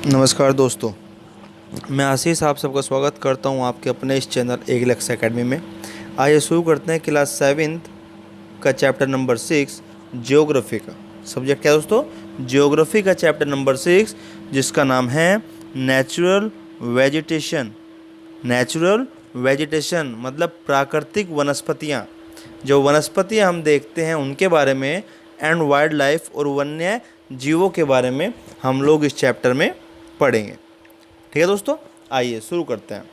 नमस्कार दोस्तों, मैं आशीष आप सबका स्वागत करता हूं आपके अपने इस चैनल एक लक्ष्य एकेडमी में। आइए शुरू करते हैं क्लास 7th का चैप्टर नंबर 6 ज्योग्राफी का। सब्जेक्ट क्या है दोस्तों? ज्योग्राफी का चैप्टर नंबर 6 जिसका नाम है नेचुरल वेजिटेशन। नेचुरल वेजिटेशन मतलब प्राकृतिक वनस्पतियाँ। जो वनस्पतियाँ हम देखते हैं उनके बारे में एंड वाइल्ड लाइफ और वन्य जीवों के बारे में हम लोग इस चैप्टर में पढ़ेंगे। ठीक है दोस्तों, आइए शुरू करते हैं।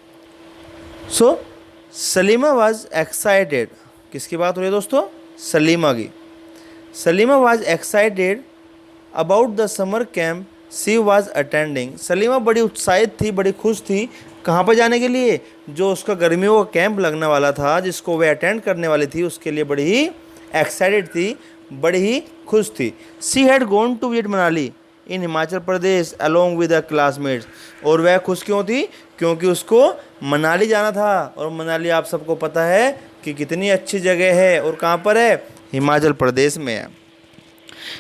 Salima was excited. किसकी बात हो रही है दोस्तों? सलीमा की। Salima was excited about the summer camp she was attending. Salima बड़ी उत्साहित थी, बड़ी खुश थी। कहाँ पर जाने के लिए? जो उसका गर्मियों का कैंप लगने वाला था, जिसको वह अटेंड करने वाली थी, उसके लिए बड़ी ही एक्साइटेड थी, बड़ी ही खुश थी। She had gone to visit Manali in Himachal Pradesh along with the classmates. और वह खुश क्यों थी? क्योंकि उसको मनाली जाना था। और मनाली आप सबको पता है कि कितनी अच्छी जगह है और कहाँ पर है? हिमाचल प्रदेश में है।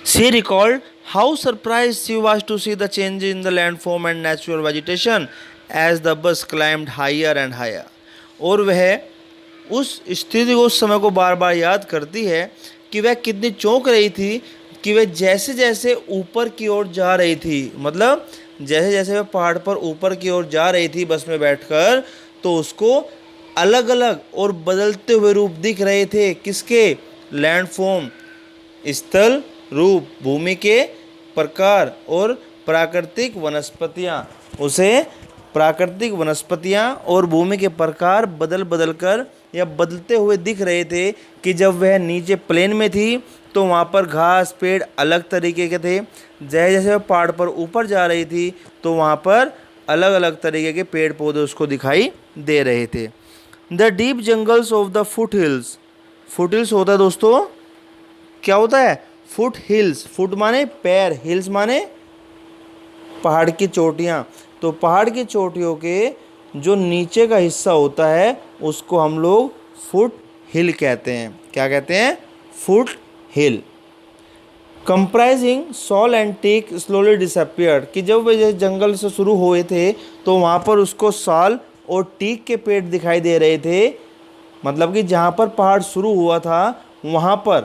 She recalled how surprise she was to see the change in the landform and natural vegetation as the bus climbed higher and higher. और वह उस स्थिति को, उस समय को बार बार याद करती है कि वह कितनी चौंक रही थी कि वह जैसे जैसे ऊपर की ओर जा रही थी, मतलब जैसे जैसे वह पहाड़ पर ऊपर की ओर जा रही थी बस में बैठकर, तो उसको अलग अलग और बदलते हुए रूप दिख रहे थे। किसके? लैंडफॉर्म, स्थल रूप, भूमि के प्रकार और प्राकृतिक वनस्पतियाँ। उसे प्राकृतिक वनस्पतियाँ और भूमि के प्रकार बदल बदल कर या बदलते हुए दिख रहे थे कि जब वह नीचे प्लेन में थी तो वहाँ पर घास पेड़ अलग तरीके के थे। जैसे जैसे वह पहाड़ पर ऊपर जा रही थी तो वहाँ पर अलग अलग तरीके के पेड़ पौधे उसको दिखाई दे रहे थे। The deep jungles of the foot hills. Foot hills होता है दोस्तों, क्या होता है? Foot hills. फुट माने पैर, हिल्स माने पहाड़ की चोटियाँ। तो पहाड़ की चोटियों के जो नीचे का हिस्सा होता है उसको हम लोग फुट हिल कहते हैं। क्या कहते हैं? Foot hill. Comprising sal and teak slowly disappeared. कि जब वे जंगल से शुरू हुए थे तो वहाँ पर उसको साल और टीक के पेड़ दिखाई दे रहे थे। मतलब कि जहाँ पर पहाड़ शुरू हुआ था वहाँ पर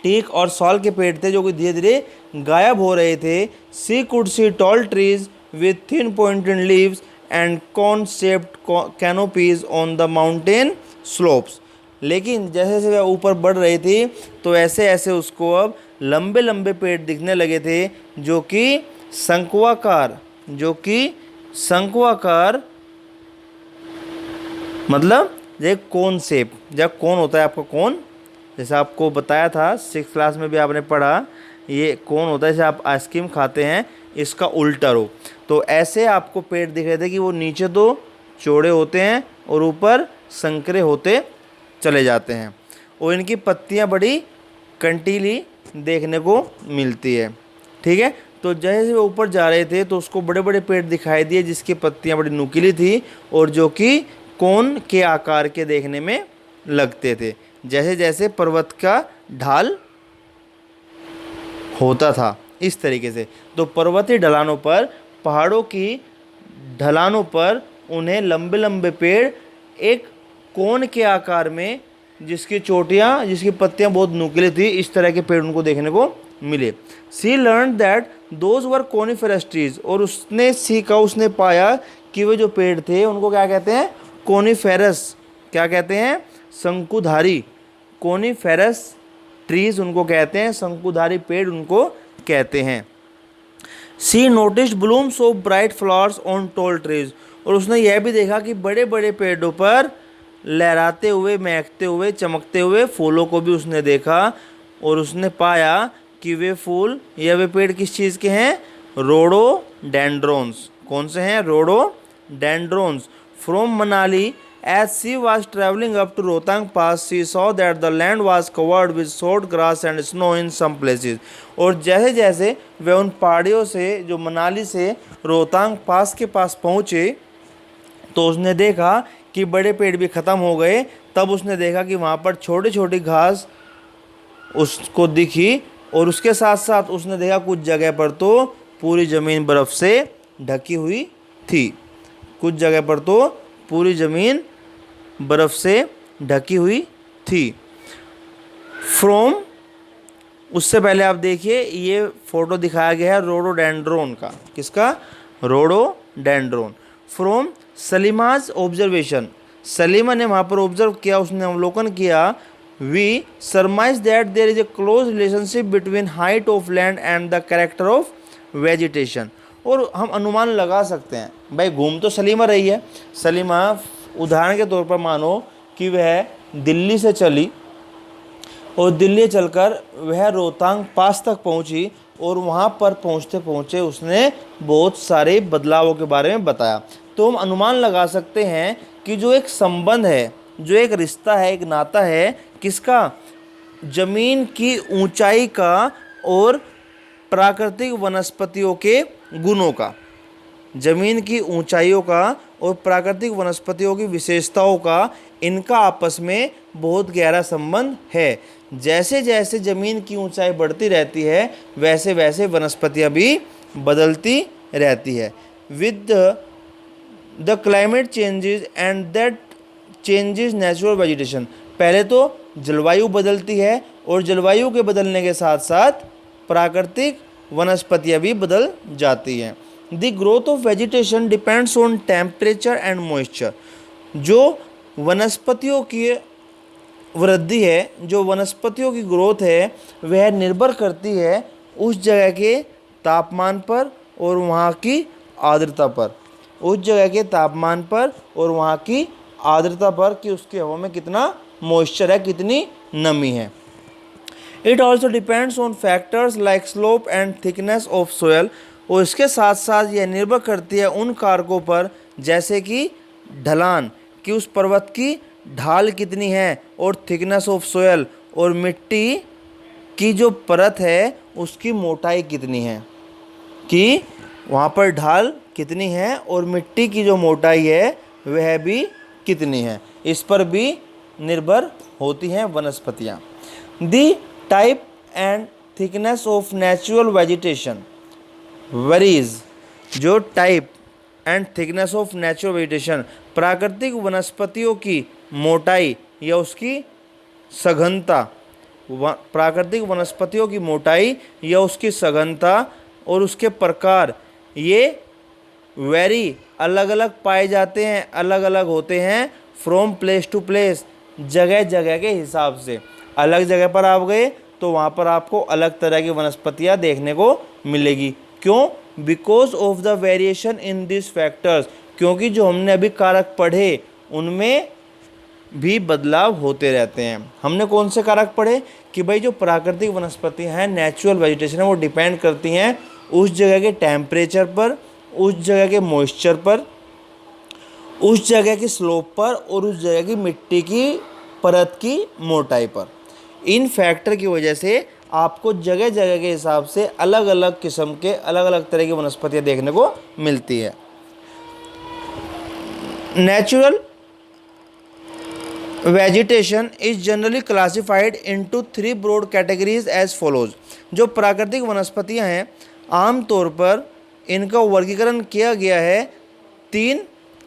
टीक और सॉल के पेड़ थे जो कि धीरे धीरे गायब हो रहे थे। She could see tall trees with thin pointed leaves and cone shaped canopies on the mountain slopes. लेकिन जैसे जैसे वह ऊपर बढ़ रही थी तो ऐसे ऐसे उसको अब लंबे लंबे पेड़ दिखने लगे थे जो कि शंकुआकार मतलब ये कोन शेप। जब कोन होता है आपका कोन, जैसे आपको बताया था 6th क्लास में भी आपने पढ़ा, ये कोन होता है जैसे आप आइसक्रीम खाते हैं इसका उल्टा रूप। तो ऐसे आपको पेड़ दिख रहे थे कि वो नीचे तो चौड़े होते हैं और ऊपर संकरे होते चले जाते हैं और इनकी पत्तियां बड़ी कंटीली देखने को मिलती है। ठीक है, तो जैसे वो ऊपर जा रहे थे तो उसको बड़े बड़े पेड़ दिखाई दिए जिसकी पत्तियां बड़ी नुकीली थी और जो कि कोन के आकार के देखने में लगते थे, जैसे जैसे पर्वत का ढाल होता था इस तरीके से। तो पर्वतीय ढलानों पर, पहाड़ों की ढलानों पर उन्हें लंबे लंबे पेड़ एक कोन के आकार में, जिसकी चोटियाँ, जिसकी पत्तियाँ बहुत नुकीली थी, इस तरह के पेड़ उनको देखने को मिले। She learn that those were coniferous trees. और उसने सीखा, उसने पाया कि वे जो पेड़ थे उनको क्या कहते हैं? कोनिफेरस। क्या कहते हैं? शंकुधारी। कोनिफेरस ट्रीज उनको कहते हैं, शंकुधारी पेड़ उनको कहते हैं। She noticed blooms of bright flowers on tall trees. और उसने यह भी देखा कि बड़े बड़े पेड़ों पर लहराते हुए, महकते हुए, चमकते हुए फूलों को भी उसने देखा और उसने पाया कि वे फूल या वे पेड़ किस चीज़ के हैं? रोडोडेंड्रॉन्स। कौन से हैं? Rhododendrons. From Manali as she was traveling up to Rohtang pass she saw that the land was covered with short grass and snow in some places। और जैसे जैसे वे उन पहाड़ियों से, जो मनाली से रोहतांग पास के पास पहुँचे, तो उसने देखा कि बड़े पेड़ भी ख़त्म हो गए। तब उसने देखा कि वहाँ पर छोटी छोटी घास उसको दिखी और उसके साथ साथ उसने देखा कुछ जगह पर तो पूरी ज़मीन बर्फ़ से ढकी हुई थी। कुछ जगह पर तो पूरी ज़मीन बर्फ़ से ढकी हुई थी। फ्रॉम, उससे पहले आप देखिए ये फोटो दिखाया गया है रोडोडेंड्रोन का। किसका? Rhododendron. From Salima's observation, Salima ने वहाँ पर ऑब्जर्व किया, उसने अवलोकन किया। We surmise that there is a close relationship between height of land and the character of vegetation. और हम अनुमान लगा सकते हैं, भाई घूम तो सलीमा रही है, सलीमा उदाहरण के तौर पर मानो कि वह दिल्ली से चली और दिल्ली चलकर वह रोहतांग पास तक पहुंची और वहां पर पहुंचते पहुंचे उसने बहुत सारे बदलावों के बारे में बताया। तो हम अनुमान लगा सकते हैं कि जो एक संबंध है, जो एक रिश्ता है, एक नाता है, किसका? जमीन की ऊंचाई का और प्राकृतिक वनस्पतियों के गुणों का। जमीन की ऊंचाइयों का और प्राकृतिक वनस्पतियों की विशेषताओं का, इनका आपस में बहुत गहरा संबंध है। जैसे जैसे ज़मीन की ऊंचाई बढ़ती रहती है वैसे वैसे वनस्पतियाँ भी बदलती रहती है। With the climate changes and that changes natural vegetation. पहले तो जलवायु बदलती है और जलवायु के बदलने के साथ साथ प्राकृतिक वनस्पतियाँ भी बदल जाती हैं। The growth of vegetation depends on temperature and moisture. जो वनस्पतियों की वृद्धि है, जो वनस्पतियों की ग्रोथ है, वह निर्भर करती है उस जगह के तापमान पर और वहाँ की आर्द्रता पर। उस जगह के तापमान पर और वहाँ की आर्द्रता पर कि उसकी हवा में कितना मॉइस्चर है, कितनी नमी है। It also depends on factors like slope and thickness of soil. और इसके साथ साथ यह निर्भर करती है उन कारकों पर जैसे कि ढलान, कि उस पर्वत की ढाल कितनी है, और थिकनेस ऑफ सोयल, और मिट्टी की जो परत है उसकी मोटाई कितनी है, कि वहाँ पर ढाल कितनी है और मिट्टी की जो मोटाई है वह भी कितनी है। इस पर भी निर्भर होती हैं वनस्पतियाँ। The type and thickness of natural vegetation varies. जो type and thickness of natural vegetation, प्राकृतिक वनस्पतियों की मोटाई या उसकी सघनता, प्राकृतिक वनस्पतियों की मोटाई या उसकी सघनता और उसके प्रकार, ये वेरी अलग अलग पाए जाते हैं, अलग अलग होते हैं फ्रॉम प्लेस टू प्लेस, जगह जगह के हिसाब से। अलग जगह पर आप गए तो वहाँ पर आपको अलग तरह की वनस्पतियाँ देखने को मिलेगी। क्यों? Because of the variation in this factors, क्योंकि जो हमने अभी कारक पढ़े उनमें भी बदलाव होते रहते हैं। हमने कौन से कारक पढ़े कि भाई जो प्राकृतिक वनस्पतियाँ हैं, नेचुरल वेजिटेशन है, वो डिपेंड करती हैं उस जगह के टेम्परेचर पर, उस जगह के मॉइस्चर पर, उस जगह की स्लोप पर और उस जगह की मिट्टी की परत की मोटाई पर। इन फैक्टर की वजह से आपको जगह जगह के हिसाब से अलग अलग किस्म के, अलग अलग तरह की वनस्पतियाँ देखने को मिलती है। Natural vegetation is generally classified into 3 broad categories as follows. जो प्राकृतिक वनस्पतियाँ हैं आमतौर पर इनका वर्गीकरण किया गया है 3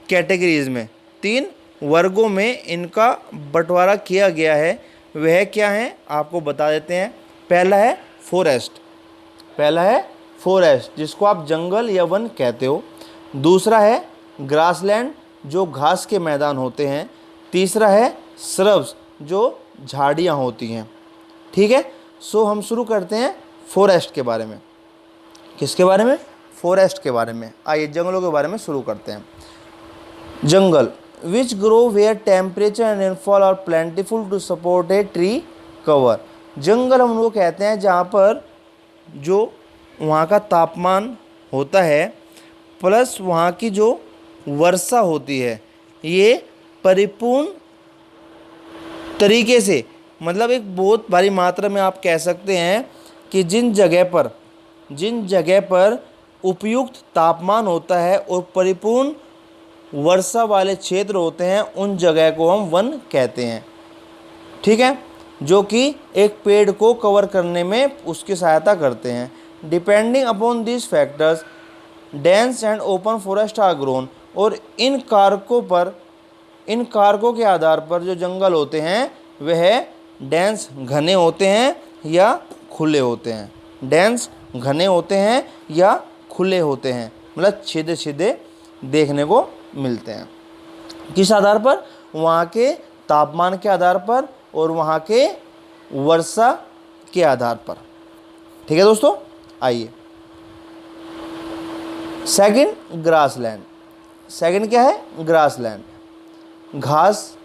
कैटेगरीज में, 3 वर्गों में इनका बंटवारा किया गया है। वह क्या हैं आपको बता देते हैं। पहला है फॉरेस्ट, पहला है फॉरेस्ट जिसको आप जंगल या वन कहते हो। दूसरा है ग्रासलैंड जो घास के मैदान होते हैं। तीसरा है श्रब्स जो झाड़ियाँ होती हैं। ठीक है, सो हम शुरू करते हैं फॉरेस्ट के बारे में। किसके बारे में? फॉरेस्ट के बारे में। आइए जंगलों के बारे में शुरू करते हैं। Jungle which grow where temperature and rainfall are plentiful to support a tree cover. जंगल हम लोग कहते हैं जहाँ पर जो वहाँ का तापमान होता है प्लस वहाँ की जो वर्षा होती है ये परिपूर्ण तरीके से, मतलब एक बहुत भारी मात्रा में आप कह सकते हैं कि जिन जगह पर उपयुक्त तापमान होता है और परिपूर्ण वर्षा वाले क्षेत्र होते हैं उन जगह को हम वन कहते हैं। ठीक है, जो कि एक पेड़ को कवर करने में उसकी सहायता करते हैं। Depending upon this factors dense and open forest are grown, और इन कारकों के आधार पर जो जंगल होते हैं वह डेंस घने होते हैं या खुले होते हैं। डेंस घने होते हैं या खुले होते हैं, मतलब सीधे सीधे देखने को मिलते हैं। किस आधार पर? वहाँ के तापमान के आधार पर और वहाँ के वर्षा के आधार पर। ठीक है दोस्तों, आइए सेकंड ग्रासलैंड। सेकंड क्या है? ग्रासलैंड, घास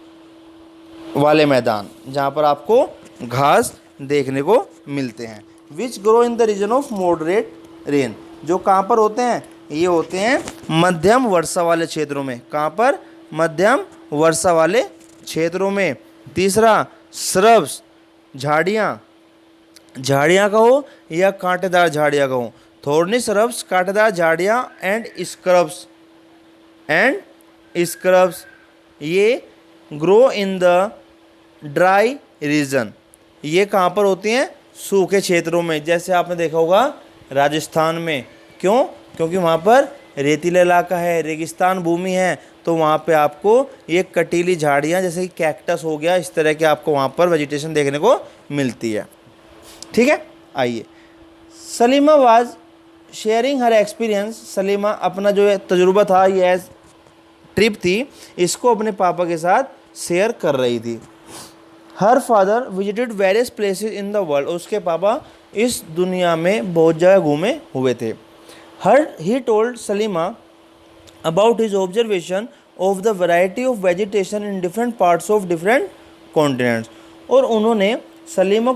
वाले मैदान, जहाँ पर आपको घास देखने को मिलते हैं। Which grow in the region of moderate rain, जो कहाँ पर होते हैं? ये होते हैं मध्यम वर्षा वाले क्षेत्रों में। कहाँ पर? मध्यम वर्षा वाले क्षेत्रों में। तीसरा श्रब्स, झाड़ियाँ, झाड़ियाँ कहो या कांटेदार झाड़ियाँ कहो, थोर्नी श्रब्स, कांटेदार झाड़ियाँ एंड स्क्रब्स, ये grow in the dry region, ये कहाँ पर होती हैं? सूखे क्षेत्रों में। जैसे आपने देखा होगा राजस्थान में, क्यों? क्योंकि वहाँ पर रेतीला इलाका है, रेगिस्तान भूमि है, तो वहाँ पे आपको ये कटीली झाड़ियाँ जैसे कि कैक्टस हो गया, इस तरह के आपको वहाँ पर वेजिटेशन देखने को मिलती है। ठीक है, आइए Salima was sharing her experience, Salima अपना जो तजुर्बा था, ये ट्रिप थी, इसको अपने पापा के साथ शेयर कर रही थी। Her father visited various places in the world, उसके पापा इस दुनिया में बहुत जगह घूमे हुए थे। He told Salima about his observation of the variety of vegetation in different parts of different continents, और उन्होंने सलीमा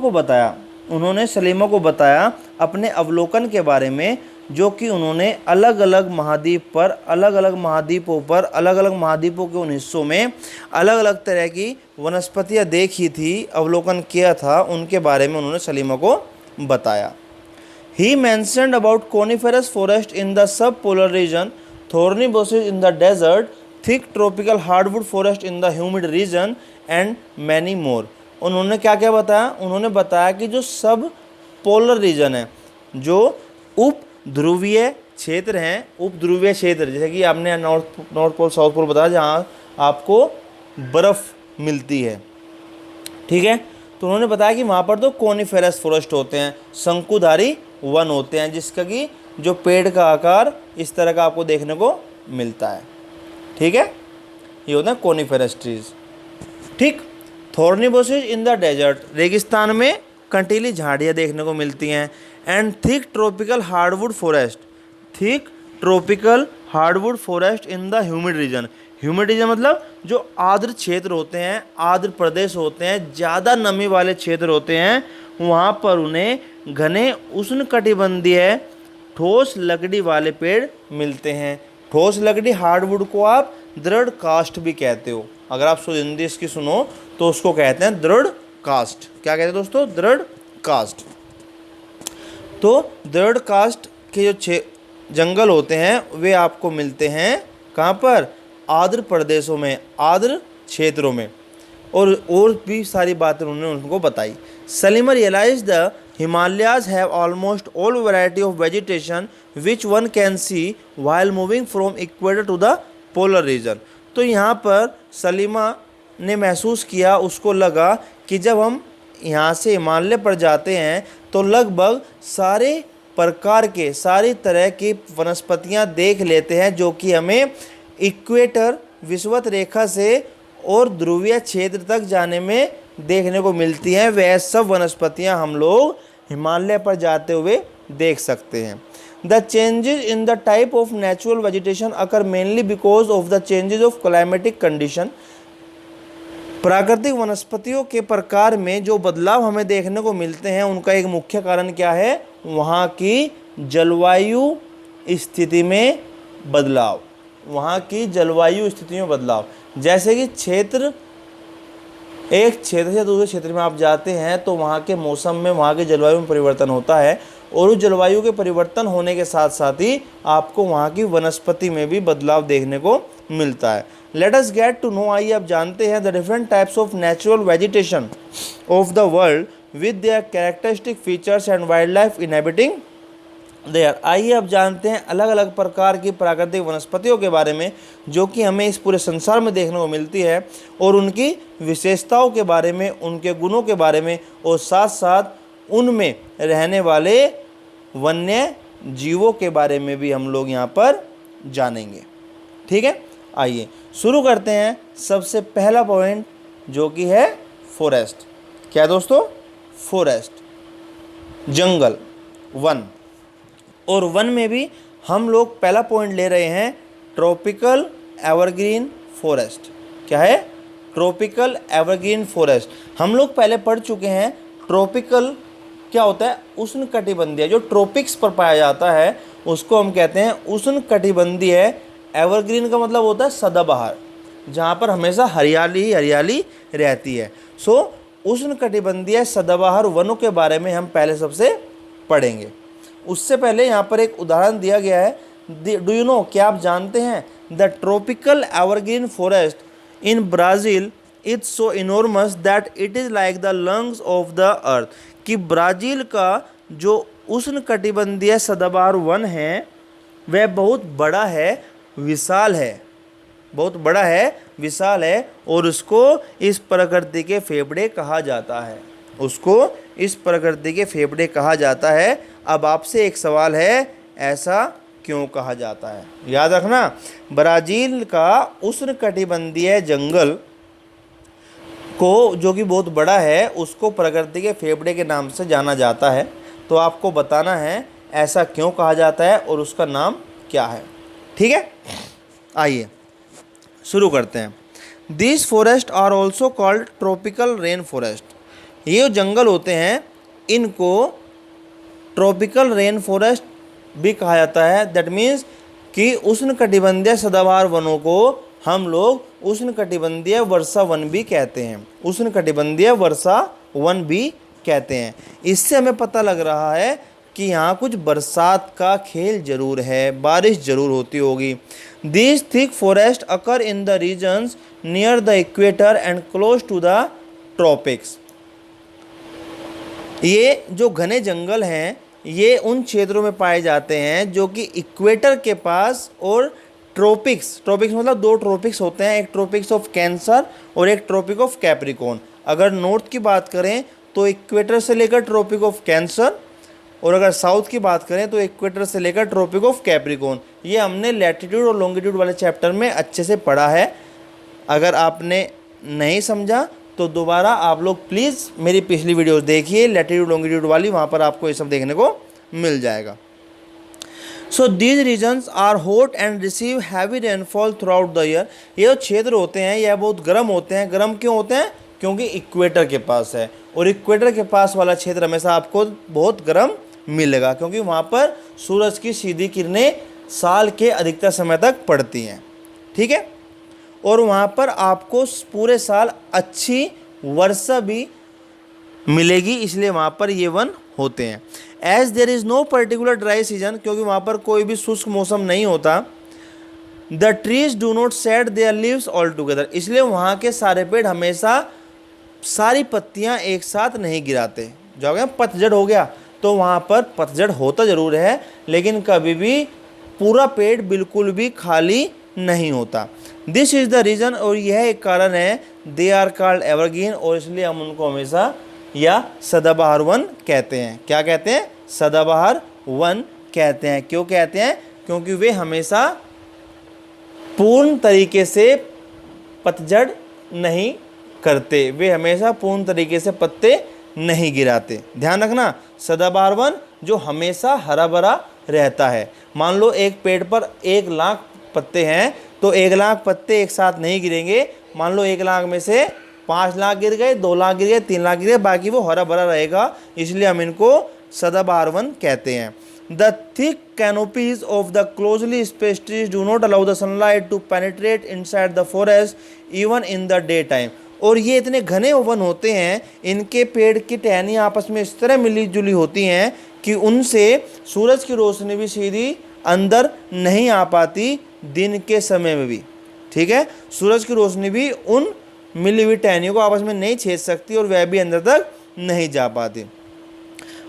को बताया अपने अवलोकन के बारे में, जो कि उन्होंने अलग अलग महाद्वीपों पर अलग अलग महाद्वीपों के उन हिस्सों में अलग अलग तरह की वनस्पतियाँ देखी थी, अवलोकन किया था, उनके बारे में उन्होंने सलीमा को बताया। He mentioned about coniferous forest in the subpolar region, thorny bushes in the desert, thick tropical hardwood forest in the humid region and many more. उन्होंने क्या क्या बताया? उन्होंने बताया कि जो सब पोलर रीजन है, जो उप ध्रुवीय क्षेत्र हैं, उप ध्रुवीय क्षेत्र जैसे कि आपने नॉर्थ पोल साउथ पोल बताया, जहाँ आपको बर्फ़ मिलती है। ठीक है, तो उन्होंने बताया कि वहाँ पर तो कोनिफेरस फॉरेस्ट होते हैं, शंकुधारी वन होते हैं, जिसका कि जो पेड़ का आकार इस तरह का आपको देखने को मिलता है। ठीक है, ये होता है कोनिफेरस ट्रीज। ठीक, thorny bushes in the desert, रेगिस्तान में कंटीली झाड़ियाँ देखने को मिलती हैं। And thick tropical hardwood forest in the humid region. Humid region मतलब जो आर्द्र क्षेत्र होते हैं, आर्द्र प्रदेश होते हैं, ज़्यादा नमी वाले क्षेत्र होते हैं, वहाँ पर उन्हें घने उष्णकटिबंधीय ठोस लकड़ी वाले पेड़ मिलते हैं। ठोस लकड़ी हार्डवुड को आप दृढ़ काष्ठ भी कहते हो। अगर आप हिंदी इसकी सुनो तो उसको कहते हैं दृढ़ काष्ठ। क्या कहते हैं दोस्तों? दृढ़ काष्ठ। तो दृढ़ काष्ठ के जो जंगल होते हैं वे आपको मिलते हैं कहाँ पर? आर्द्र प्रदेशों में, आर्द्र क्षेत्रों में। और भी सारी बातें उन्होंने उनको बताई। Salima realise the Himalayas have almost all variety of vegetation which one can see while moving from equator to the polar region. तो यहाँ पर सलीमा ने महसूस किया, उसको लगा कि जब हम यहाँ से हिमालय पर जाते हैं तो लगभग सारे प्रकार के, सारी तरह की वनस्पतियाँ देख लेते हैं, जो कि हमें इक्वेटर विषुवत रेखा से और ध्रुवीय क्षेत्र तक जाने में देखने को मिलती हैं। वह सब वनस्पतियां हम लोग हिमालय पर जाते हुए देख सकते हैं। The changes in the type of natural vegetation occur mainly because of the changes of climatic condition. प्राकृतिक वनस्पतियों के प्रकार में जो बदलाव हमें देखने को मिलते हैं, उनका एक मुख्य कारण क्या है? वहाँ की जलवायु स्थिति में बदलाव। वहाँ की जलवायु स्थिति में बदलाव, जैसे कि एक क्षेत्र से दूसरे क्षेत्र में आप जाते हैं तो वहाँ के मौसम में, वहाँ के जलवायु में परिवर्तन होता है, और उस जलवायु के परिवर्तन होने के साथ साथ ही आपको वहाँ की वनस्पति में भी बदलाव देखने को मिलता है। Let us get to know, आइए अब जानते हैं the different types of natural vegetation of the world with their characteristic features and wildlife inhabiting there. आइए अब जानते हैं अलग अलग प्रकार की प्राकृतिक वनस्पतियों के बारे में जो कि हमें इस पूरे संसार में देखने को मिलती है, और उनकी विशेषताओं के बारे में, उनके गुणों के बारे में, और साथ साथ उनमें रहने वाले वन्य जीवों के बारे में भी हम लोग यहाँ पर जानेंगे। ठीक है, आइए शुरू करते हैं। सबसे पहला पॉइंट जो कि है फॉरेस्ट। क्या दोस्तों? फॉरेस्ट, जंगल, वन। और वन में भी हम लोग पहला पॉइंट ले रहे हैं ट्रॉपिकल एवरग्रीन फॉरेस्ट। क्या है? Tropical evergreen forest. हम लोग पहले पढ़ चुके हैं ट्रॉपिकल क्या होता है, उष्णकटिबंधीय। जो ट्रॉपिक्स पर पाया जाता है उसको हम कहते हैं उष्णकटिबंधीय। एवरग्रीन का मतलब होता है सदाबहार, जहाँ पर हमेशा हरियाली ही हरियाली रहती है। सो उष्णकटिबंधीय सदाबहार वनों के बारे में हम पहले सबसे पढ़ेंगे। उससे पहले यहाँ पर एक उदाहरण दिया गया है। डू यू नो, क्या आप जानते हैं? The tropical evergreen forest in Brazil is so enormous that it is like the lungs of the earth. कि ब्राज़ील का जो उष्णकटिबंधीय सदाबहार वन है वह बहुत बड़ा है, विशाल है, बहुत बड़ा है, विशाल है, और उसको इस प्रकृति के फेफड़े कहा जाता है। उसको इस प्रकृति के फेफड़े कहा जाता है। अब आपसे एक सवाल है, ऐसा क्यों कहा जाता है? याद रखना, ब्राज़ील का उष्णकटिबंधीय जंगल को जो कि बहुत बड़ा है उसको प्रकृति के फेफड़े के नाम से जाना जाता है। तो आपको बताना है ऐसा क्यों कहा जाता है और उसका नाम क्या है। ठीक है, आइए शुरू करते हैं। This forest are also called tropical rain forest. ये जो जंगल होते हैं इनको ट्रॉपिकल रेन फॉरेस्ट भी कहा जाता है। दैट मीन्स कि उष्णकटिबंधीय सदाबहार वनों को हम लोग उष्णकटिबंधीय वर्षा वन भी कहते हैं। उष्णकटिबंधीय वर्षा वन भी कहते हैं। इससे हमें पता लग रहा है कि यहाँ कुछ बरसात का खेल जरूर है, बारिश जरूर होती होगी। These thick forests occur in the regions near the equator and close to the tropics। ये जो घने जंगल हैं ये उन क्षेत्रों में पाए जाते हैं जो कि इक्वेटर के पास और ट्रॉपिक्स, ट्रॉपिक्स मतलब दो ट्रॉपिक्स होते हैं, एक ट्रॉपिक्स ऑफ कैंसर और एक ट्रॉपिक ऑफ कैप्रिकॉर्न। अगर नॉर्थ की बात करें तो इक्वेटर से लेकर ट्रॉपिक ऑफ कैंसर, और अगर साउथ की बात करें तो इक्वेटर से लेकर ट्रॉपिक ऑफ कैप्रिकॉर्न। ये हमने लैटिट्यूड और लॉन्गिट्यूड वाले चैप्टर में अच्छे से पढ़ा है। अगर आपने नहीं समझा तो दोबारा आप लोग प्लीज़ मेरी पिछली वीडियोस देखिए, लैटिट्यूड लॉन्गिट्यूड वाली, वहाँ पर आपको ये सब देखने को मिल जाएगा। So these regions are hot and receive heavy rainfall throughout the year. ये जो क्षेत्र होते हैं यह बहुत गर्म होते हैं। गर्म क्यों होते हैं? क्योंकि इक्वेटर के पास है, और इक्वेटर के पास वाला क्षेत्र हमेशा आपको बहुत गर्म मिलेगा क्योंकि वहाँ पर सूरज की सीधी किरणें साल के अधिकतर समय तक पड़ती हैं। ठीक है, और वहाँ पर आपको पूरे साल अच्छी वर्षा भी मिलेगी, इसलिए वहाँ पर ये वन होते हैं। As there is no particular dry season, क्योंकि वहाँ पर कोई भी शुष्क मौसम नहीं होता। The trees do not shed their leaves altogether, इसलिए वहाँ के सारे पेड़ हमेशा सारी पत्तियाँ एक साथ नहीं गिराते। जो हो गया पतझड़ हो गया तो वहाँ पर पतझड़ होता ज़रूर है, लेकिन कभी भी पूरा पेड़ बिल्कुल भी खाली नहीं होता। दिस इज़ द रीज़न, और यह एक कारण है, दे आर कॉल्ड एवरग्रीन, और इसलिए हम उनको हमेशा या सदाबहार वन कहते हैं। क्या कहते हैं? सदाबहार वन कहते हैं। क्यों कहते हैं? क्योंकि वे हमेशा पूर्ण तरीके से पतझड़ नहीं करते, वे हमेशा पूर्ण तरीके से पत्ते नहीं गिराते। ध्यान रखना, सदाबहार वन जो हमेशा हरा भरा रहता है। मान लो एक पेड़ पर 1 लाख पत्ते हैं तो 1 लाख पत्ते एक साथ नहीं गिरेंगे। मान लो 1 लाख में से 5 लाख गिर गए, 2 लाख गिर गए, 3 लाख गिर गए, बाकी वो हरा भरा रहेगा, इसलिए हम इनको सदाबहार वन कहते हैं। The thick canopies of the closely spaced trees do not allow the sunlight to penetrate inside the forest even in the daytime। और ये इतने घने वन होते हैं, इनके पेड़ की टहनियाँ आपस में इस तरह मिली जुली होती हैं कि उनसे सूरज की रोशनी भी सीधी अंदर नहीं आ पाती दिन के समय में भी। ठीक है, सूरज की रोशनी भी उन मिली हुई टहनियों को आपस में नहीं छेद सकती और वह भी अंदर तक नहीं जा पाती।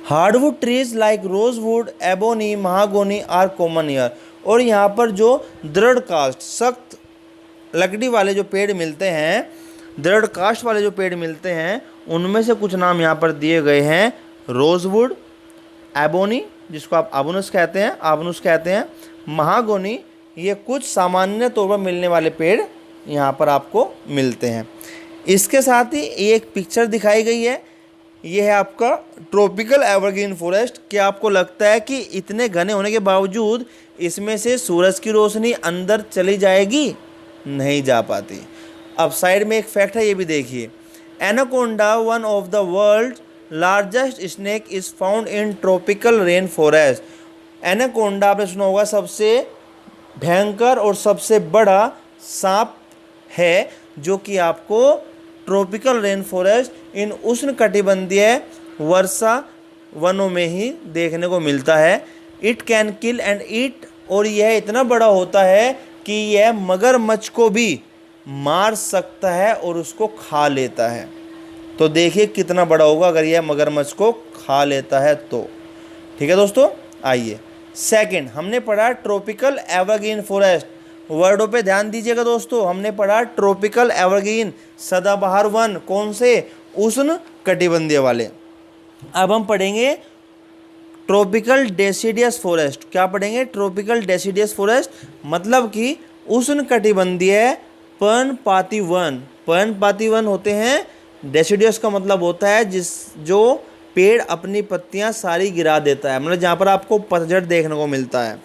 Hardwood trees like rosewood, ebony, mahogany are common here. और यहाँ पर जो दृढ़ कास्ट सख्त लकड़ी वाले जो पेड़ मिलते हैं, दृढ़ कास्ट वाले जो पेड़ मिलते हैं, उनमें से कुछ नाम यहाँ पर दिए गए हैं। रोजवुड, एबोनी जिसको आप आबनुस कहते हैं, महागोनी, ये कुछ सामान्य तौर पर मिलने वाले पेड़ यहाँ पर आपको मिलते हैं। इसके साथ ही एक पिक्चर दिखाई गई है, ये है आपका ट्रॉपिकल एवरग्रीन फॉरेस्ट। क्या आपको लगता है कि इतने घने होने के बावजूद इसमें से सूरज की रोशनी अंदर चली जाएगी? नहीं जा पाती। अब साइड में एक फैक्ट है, ये भी देखिए। Anaconda, one of the world largest snake, is found in tropical rain forest. Anaconda आपने सुना होगा, सबसे भयंकर और सबसे बड़ा सांप है जो कि आपको ट्रॉपिकल रेन फॉरेस्ट इन उष्णकटिबंधीय वर्षा वनों में ही देखने को मिलता है। It can kill and eat, और यह इतना बड़ा होता है कि यह मगरमच्छ को भी मार सकता है और उसको खा लेता है। तो देखिए कितना बड़ा होगा अगर यह मगरमच्छ को खा लेता है तो। ठीक है दोस्तों, आइए सेकंड हमने पढ़ा ट्रॉपिकल एवरग्रीन फॉरेस्ट। वर्डों पे ध्यान दीजिएगा दोस्तों, हमने पढ़ा ट्रॉपिकल एवरग्रीन सदाबहार वन, कौन से? उष्ण कटिबंधीय वाले। अब हम पढ़ेंगे ट्रॉपिकल डेसिडियस फॉरेस्ट। क्या पढ़ेंगे? ट्रॉपिकल डेसिडियस फॉरेस्ट, मतलब कि उष्ण कटिबंधीय पर्णपाती वन। पर्णपाती वन होते हैं, डेसिडियस का मतलब होता है जो पेड़ अपनी पत्तियां सारी गिरा देता है, मतलब जहाँ पर आपको पतझड़ देखने को मिलता है।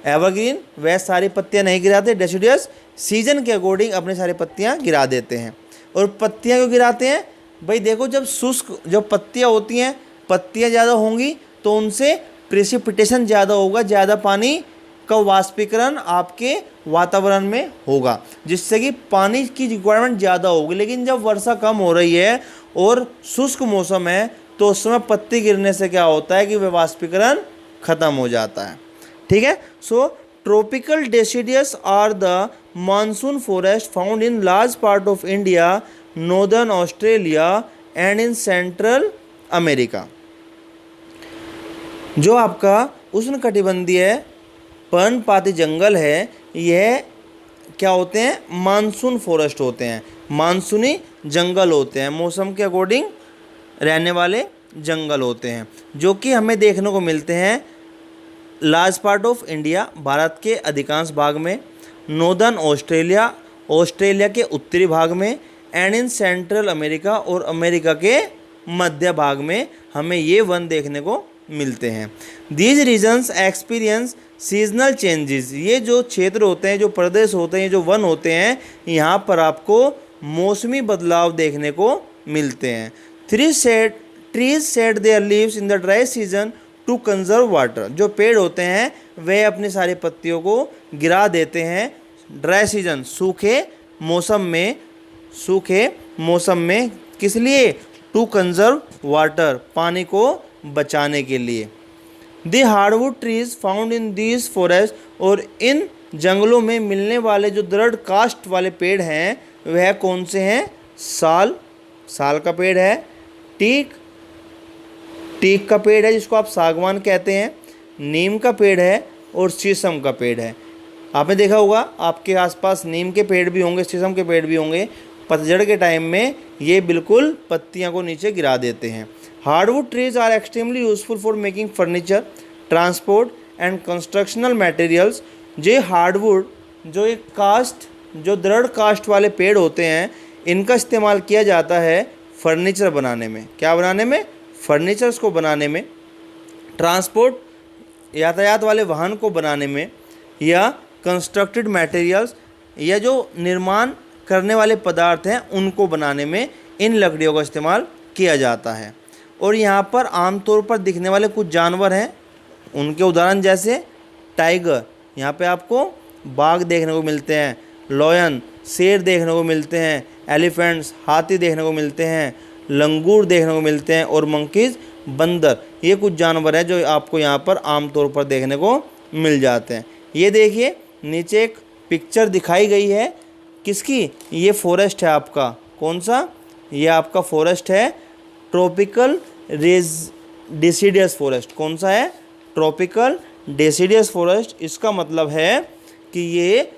एवरग्रीन वह सारी पत्तियां नहीं गिराते, डेसिडियस सीजन के अकॉर्डिंग अपनी सारी पत्तियां गिरा देते हैं। और पत्तियां क्यों गिराते हैं भाई? देखो, जब शुष्क जो पत्तियां होती हैं, पत्तियां ज़्यादा होंगी तो उनसे प्रेसिपिटेशन ज़्यादा होगा, ज़्यादा पानी का वाष्पीकरण आपके वातावरण में होगा, जिससे कि पानी की रिक्वायरमेंट ज़्यादा होगी। लेकिन जब वर्षा कम हो रही है और शुष्क मौसम है तो उस समय पत्ती गिरने से क्या होता है कि वह वाष्पीकरण खत्म हो जाता है। ठीक है, so tropical deciduous are the monsoon forest found in large part of India, northern Australia and in Central America. जो आपका उष्णकटिबंधीय पर्णपाती जंगल है, यह क्या होते हैं? मानसून फॉरेस्ट होते हैं, मानसूनी जंगल होते हैं, मौसम के अकॉर्डिंग रहने वाले जंगल होते हैं, जो कि हमें देखने को मिलते हैं large part of India, Bharat के अधिकांश भाग में, नॉर्दर्न ऑस्ट्रेलिया, ऑस्ट्रेलिया के उत्तरी भाग में, एंड इन सेंट्रल अमेरिका, और अमेरिका के मध्य भाग में हमें ये वन देखने को मिलते हैं। These regions experience seasonal changes. ये जो क्षेत्र होते हैं, जो प्रदेश होते हैं, जो वन होते हैं, यहाँ पर आपको मौसमी बदलाव देखने को मिलते हैं। Trees shade their leaves in the dry season two conserve water. जो पेड़ होते हैं वे अपनी सारी पत्तियों को गिरा देते हैं ड्राई सीजन, सूखे मौसम में किस लिए? टू कंजर्व वाटर, पानी को बचाने के लिए। The hardwood trees found in these forest, और इन जंगलों में मिलने वाले जो दृढ़ कास्ट वाले पेड़ हैं वह कौन से हैं? साल का पेड़ है, टीक का पेड़ है जिसको आप सागवान कहते हैं, नीम का पेड़ है, और शीशम का पेड़ है। आपने देखा होगा आपके आसपास नीम के पेड़ भी होंगे, शीशम के पेड़ भी होंगे। पतझड़ के टाइम में ये बिल्कुल पत्तियां को नीचे गिरा देते हैं। Hardwood trees are extremely useful for making furniture, transport and constructional materials. जो हार्डवुड, जो दृढ़ कास्ट वाले पेड़ होते हैं, इनका इस्तेमाल किया जाता है फर्नीचर बनाने में। क्या बनाने में? फर्नीचर्स को बनाने में, ट्रांसपोर्ट यातायात वाले वाहन को बनाने में, या कंस्ट्रक्टेड मटेरियल्स, या जो निर्माण करने वाले पदार्थ हैं उनको बनाने में इन लकड़ियों का इस्तेमाल किया जाता है। और यहाँ पर आमतौर पर दिखने वाले कुछ जानवर हैं, उनके उदाहरण जैसे टाइगर, यहाँ पे आपको बाघ देखने को मिलते हैं, लॉयन शेर देखने को मिलते हैं, एलिफेंट्स हाथी देखने को मिलते हैं, लंगूर देखने को मिलते हैं, और मंकीज बंदर। ये कुछ जानवर हैं जो आपको यहाँ पर आमतौर पर देखने को मिल जाते हैं। ये देखिए नीचे एक पिक्चर दिखाई गई है, किसकी? ये फॉरेस्ट है आपका, कौन सा? ये आपका फॉरेस्ट है ट्रॉपिकल डेसिडियस फॉरेस्ट। कौन सा है? Tropical deciduous forest. इसका मतलब है कि ये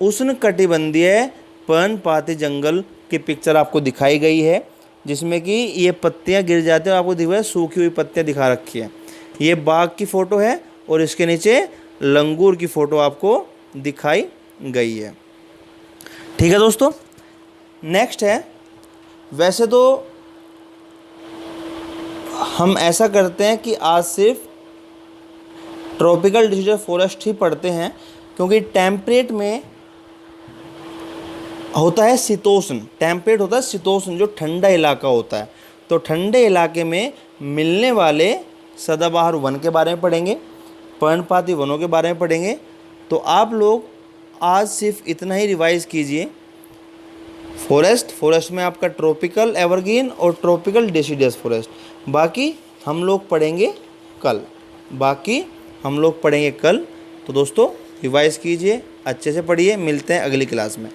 उष्णकटिबंधीय पर्णपाती जंगल की पिक्चर आपको दिखाई गई है, जिसमें कि ये पत्तियां गिर जाती हैं और आपको दिख रहा है सूखी हुई पत्तियां दिखा रखी है। ये बाघ की फ़ोटो है और इसके नीचे लंगूर की फ़ोटो आपको दिखाई गई है। ठीक है दोस्तों, नेक्स्ट है, वैसे तो हम ऐसा करते हैं कि आज सिर्फ ट्रॉपिकल डिसीडियस फॉरेस्ट ही पढ़ते हैं, क्योंकि टेम्परेट में होता है शीतोष्ण, टेम्परेट होता है शीतोष्ण, जो ठंडा इलाका होता है। तो ठंडे इलाके में मिलने वाले सदाबहार वन के बारे में पढ़ेंगे, पर्णपाती वनों के बारे में पढ़ेंगे। तो आप लोग आज सिर्फ इतना ही रिवाइज कीजिए। फॉरेस्ट में आपका ट्रॉपिकल एवरग्रीन और ट्रॉपिकल डेसिडियस फॉरेस्ट। बाकी हम लोग पढ़ेंगे कल। तो दोस्तों रिवाइज कीजिए, अच्छे से पढ़िए। मिलते हैं अगली क्लास में।